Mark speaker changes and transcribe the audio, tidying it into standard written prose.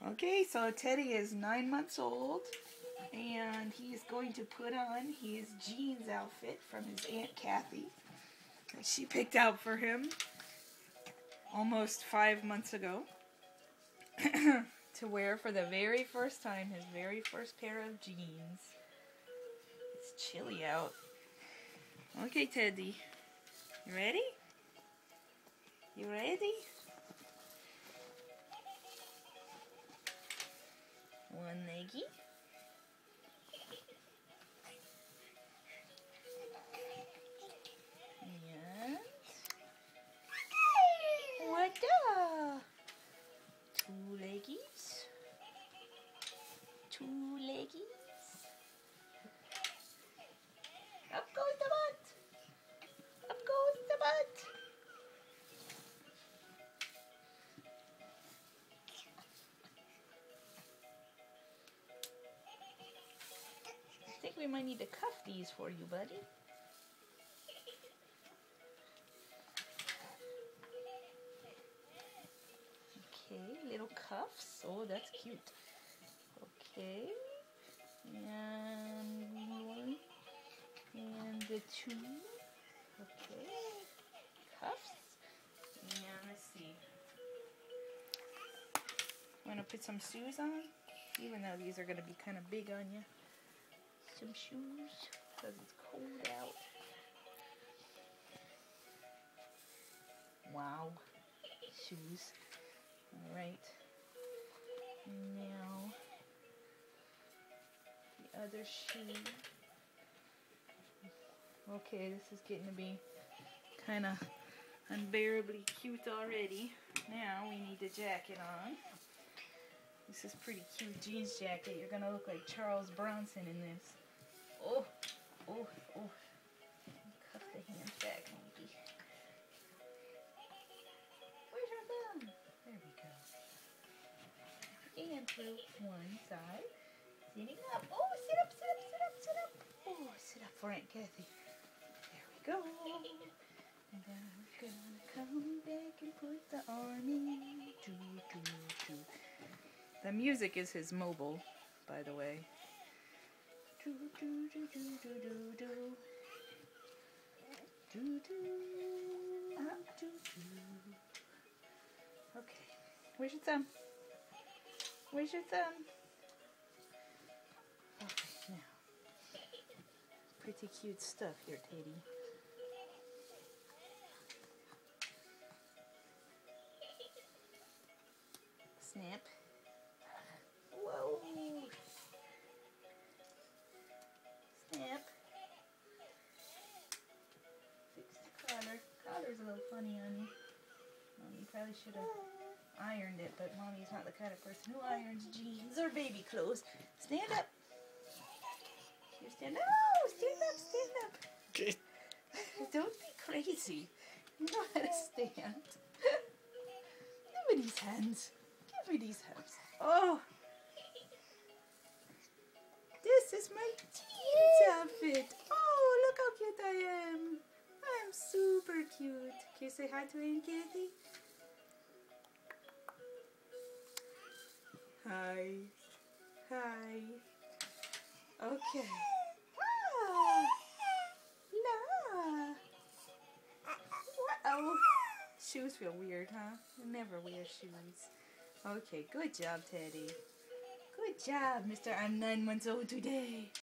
Speaker 1: Okay, so Teddy is 9 months old, and he is going to put on his jeans outfit from his Aunt Kathy that she picked out for him almost 5 months ago to wear for the very first time, his very first pair of jeans. It's chilly out. Okay, Teddy, you ready? You ready? One leggy. And what the? Two leggies. Two leggies. Up goes the butt. Up goes the butt. I think we might need to cuff these for you, buddy. Okay, little cuffs. Oh, that's cute. Okay. And one. And the two. Okay. Cuffs. And let's see. Want to put some shoes on? Even though these are going to be kind of big on you. Some shoes, because it's cold out. Wow. Shoes. Alright. Now, the other shoe. Okay, this is getting to be kind of unbearably cute already. Now we need the jacket on. This is pretty cute jeans jacket. You're gonna look like Charles Bronson in this. Oh, oh, oh. Cuff the hands back, maybe. Where's your thumb? There we go. And through one side. Sitting up. Oh, sit up, sit up, sit up, sit up. Oh, sit up for Aunt Kathy. There we go. And I'm gonna come back and put the arm in. Doo, doo, doo. The music is his mobile, by the way. Do, do, do, do, do, do, do. Do, do, do, do. Okay. Where's your thumb? Where's your thumb? Okay, now. Pretty cute stuff here, Teddy. Snap. Whoa. Snap. Fix the collar. Collar's a little funny on you. You probably should have ironed it, but Mommy's not the kind of person who irons jeans or baby clothes. Stand up. Here, stand up. No, stand up, stand up.
Speaker 2: Okay.
Speaker 1: Don't be crazy. You know how to stand. Give me these hands. Give me these hands. Oh. This is my jeans outfit. Oh, look how cute I am. I'm super cute. Can you say hi to Aunt Kathy? Hi. Hi. Okay. Ah. La. Oh. Shoes feel weird, huh? I never wear shoes. Okay, good job, Teddy. Good job, Mr. I'm 9 months old today.